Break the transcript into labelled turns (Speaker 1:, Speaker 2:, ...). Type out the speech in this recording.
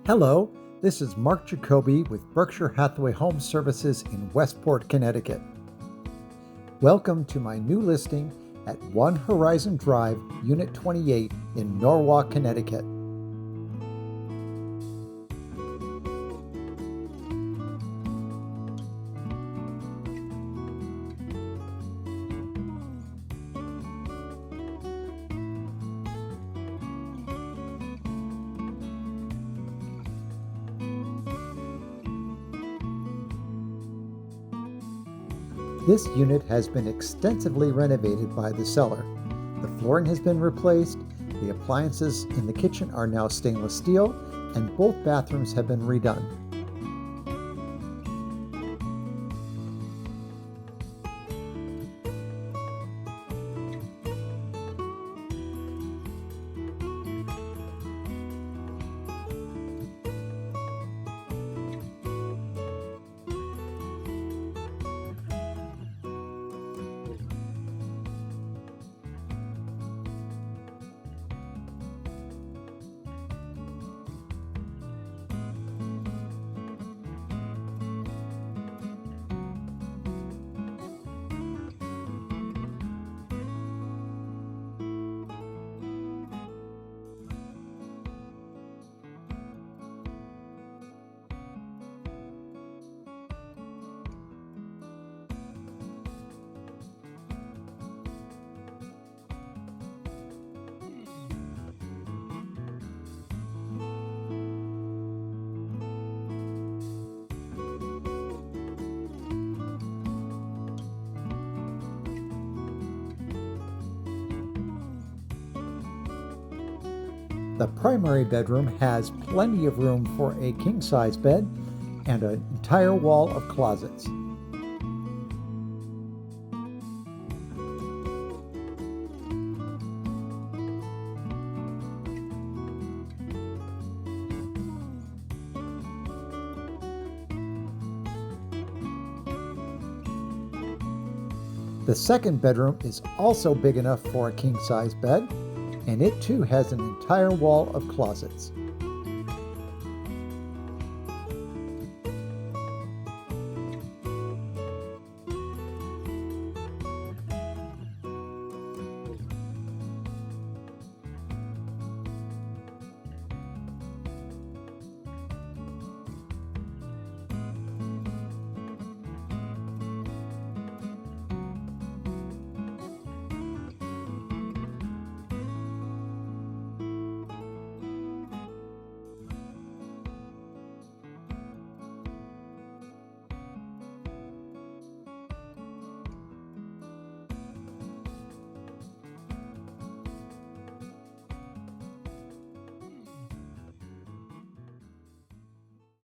Speaker 1: Hello, this is Marc Jacobi with Berkshire Hathaway HomeServices in Westport, Connecticut. Welcome to my new listing at 1 Horizon Drive, Unit 28 in Norwalk, Connecticut. This unit has been extensively renovated by the seller. The flooring has been replaced, the appliances in the kitchen are now stainless steel, and both bathrooms have been redone. The primary bedroom has plenty of room for a king-size bed and an entire wall of closets. The second bedroom is also big enough for a king-size bed, and it too has an entire wall of closets.